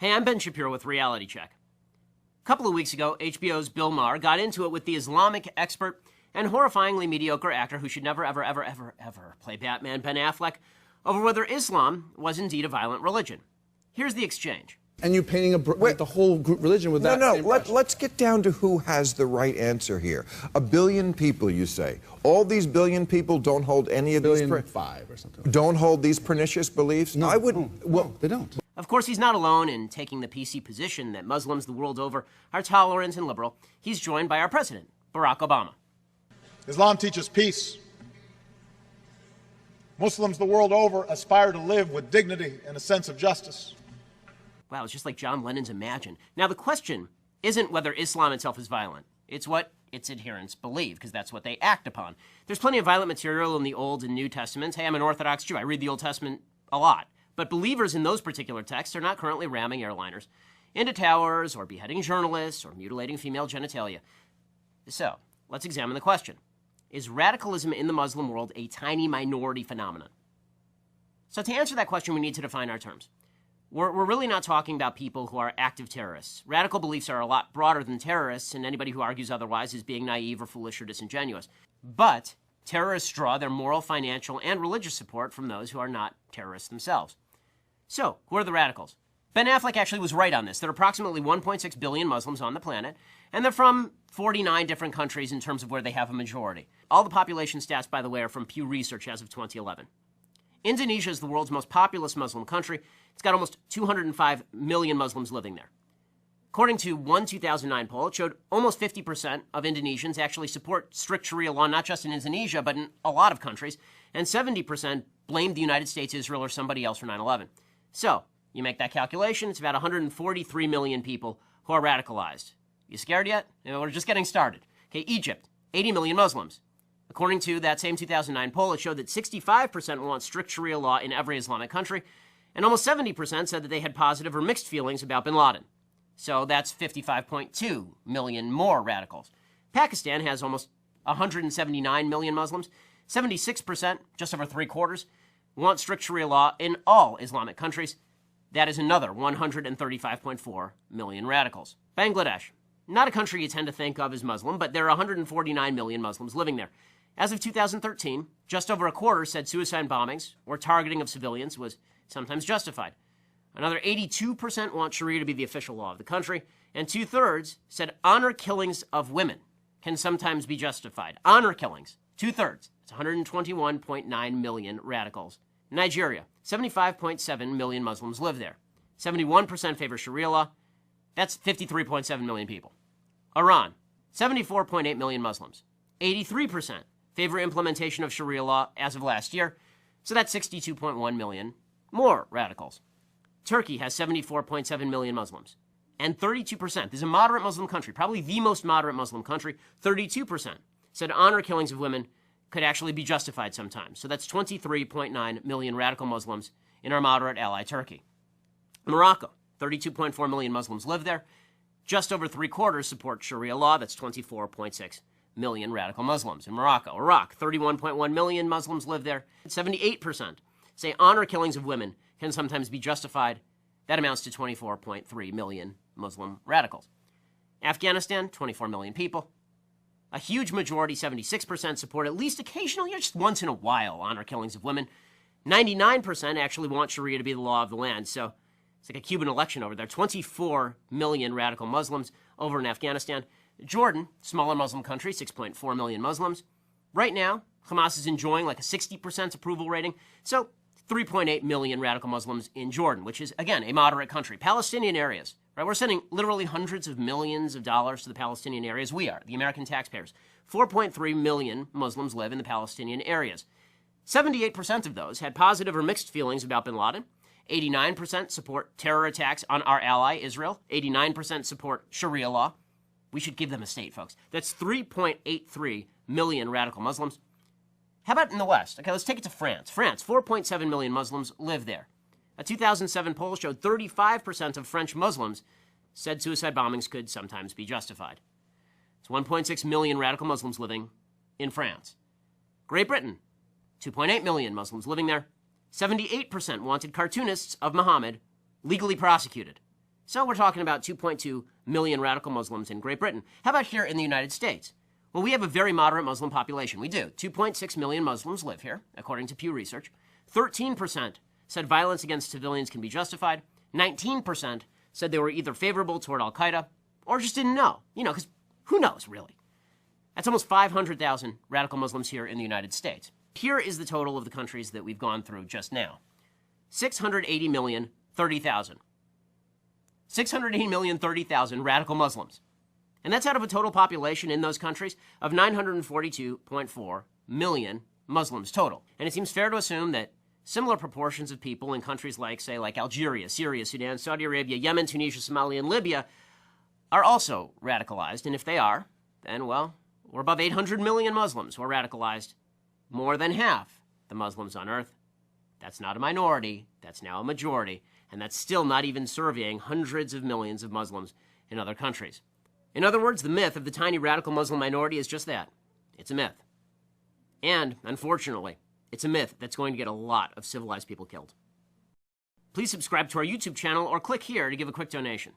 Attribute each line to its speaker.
Speaker 1: Hey, I'm Ben Shapiro with Reality Check. A couple of weeks ago, HBO's Bill Maher got into it with the Islamic expert and horrifyingly mediocre actor who should never, ever, ever, ever, ever play Batman, Ben Affleck, over whether Islam was indeed a violent religion. Here's the exchange.
Speaker 2: And you painting the whole religion with that.
Speaker 3: No, let's get down to who has the right answer here. 1 billion people, you say. All these billion people don't hold any of these...
Speaker 2: 5 or something.
Speaker 3: Don't hold these pernicious beliefs?
Speaker 2: No,
Speaker 3: I wouldn't...
Speaker 2: Well, they don't.
Speaker 1: Of course, he's not alone in taking the PC position that Muslims the world over are tolerant and liberal. He's joined by our president, Barack Obama.
Speaker 4: Islam teaches peace. Muslims the world over aspire to live with dignity and a sense of justice.
Speaker 1: Wow, it's just like John Lennon's Imagine. Now, the question isn't whether Islam itself is violent. It's what its adherents believe, because that's what they act upon. There's plenty of violent material in the Old and New Testaments. Hey, I'm an Orthodox Jew. I read the Old Testament a lot. But believers in those particular texts are not currently ramming airliners into towers or beheading journalists or mutilating female genitalia. So, let's examine the question. Is radicalism in the Muslim world a tiny minority phenomenon? So to answer that question, we need to define our terms. We're really not talking about people who are active terrorists. Radical beliefs are a lot broader than terrorists, and anybody who argues otherwise is being naive or foolish or disingenuous. But terrorists draw their moral, financial, and religious support from those who are not terrorists themselves. So, who are the radicals? Ben Affleck actually was right on this. There are approximately 1.6 billion Muslims on the planet, and they're from 49 different countries in terms of where they have a majority. All the population stats, by the way, are from Pew Research as of 2011. Indonesia is the world's most populous Muslim country. It's got almost 205 million Muslims living there. According to one 2009 poll, it showed almost 50% of Indonesians actually support strict Sharia law, not just in Indonesia, but in a lot of countries, and 70% blamed the United States, Israel, or somebody else for 9/11. So, you make that calculation, it's about 143 million people who are radicalized. You scared yet? We're just getting started. Okay, Egypt, 80 million Muslims. According to that same 2009 poll, it showed that 65% want strict Sharia law in every Islamic country, and almost 70% said that they had positive or mixed feelings about bin Laden. So that's 55.2 million more radicals. Pakistan has almost 179 million Muslims. 76%, just over 3/4, want strict Sharia law in all Islamic countries. That is another 135.4 million radicals. Bangladesh, not a country you tend to think of as Muslim, but there are 149 million Muslims living there. As of 2013, just over a quarter said suicide bombings or targeting of civilians was sometimes justified. Another 82% want Sharia to be the official law of the country, and 2/3 said honor killings of women can sometimes be justified. Honor killings, 2/3. It's 121.9 million radicals. Nigeria, 75.7 million Muslims live there. 71% favor Sharia law. That's 53.7 million people. Iran, 74.8 million Muslims. 83% favor implementation of Sharia law as of last year. So that's 62.1 million more radicals. Turkey has 74.7 million Muslims. And 32%, this is a moderate Muslim country, probably the most moderate Muslim country, 32% said honor killings of women could actually be justified sometimes. So that's 23.9 million radical Muslims in our moderate ally, Turkey. Morocco, 32.4 million Muslims live there. Just over 3/4 support Sharia law. That's 24.6 million radical Muslims in Morocco. Iraq, 31.1 million Muslims live there. 78% say honor killings of women can sometimes be justified. That amounts to 24.3 million Muslim radicals. Afghanistan, 24 million people. A huge majority, 76%, support at least occasionally or just once in a while honor killings of women. 99% actually want Sharia to be the law of the land. So it's like a Cuban election over there. 24 million radical Muslims over in Afghanistan. Jordan, smaller Muslim country, 6.4 million Muslims. Right now, Hamas is enjoying like a 60% approval rating. So 3.8 million radical Muslims in Jordan, which is, again, a moderate country. Palestinian areas, right? We're sending literally hundreds of millions of dollars to the Palestinian areas. We are, the American taxpayers. 4.3 million Muslims live in the Palestinian areas. 78% of those had positive or mixed feelings about bin Laden. 89% support terror attacks on our ally, Israel. 89% support Sharia law. We should give them a state, folks. That's 3.83 million radical Muslims. How about in the West? Okay, let's take it to France. France, 4.7 million Muslims live there. A 2007 poll showed 35% of French Muslims said suicide bombings could sometimes be justified. It's 1.6 million radical Muslims living in France. Great Britain, 2.8 million Muslims living there. 78% wanted cartoonists of Muhammad legally prosecuted. So we're talking about 2.2 million radical Muslims in Great Britain. How about here in the United States? Well, we have a very moderate Muslim population. We do. 2.6 million Muslims live here, according to Pew Research. 13% said violence against civilians can be justified. 19% said they were either favorable toward al-Qaeda or just didn't know. Because who knows, really? That's almost 500,000 radical Muslims here in the United States. Here is the total of the countries that we've gone through just now. 680,030,000. 680,030,000 radical Muslims. And that's out of a total population in those countries of 942.4 million Muslims total. And it seems fair to assume that similar proportions of people in countries like Algeria, Syria, Sudan, Saudi Arabia, Yemen, Tunisia, Somalia, and Libya are also radicalized. And if they are, then, well, we're above 800 million Muslims who are radicalized. More than half the Muslims on earth. That's not a minority, that's now a majority, and that's still not even surveying hundreds of millions of Muslims in other countries. In other words, the myth of the tiny radical Muslim minority is just that. It's a myth. And, unfortunately, it's a myth that's going to get a lot of civilized people killed. Please subscribe to our YouTube channel or click here to give a quick donation.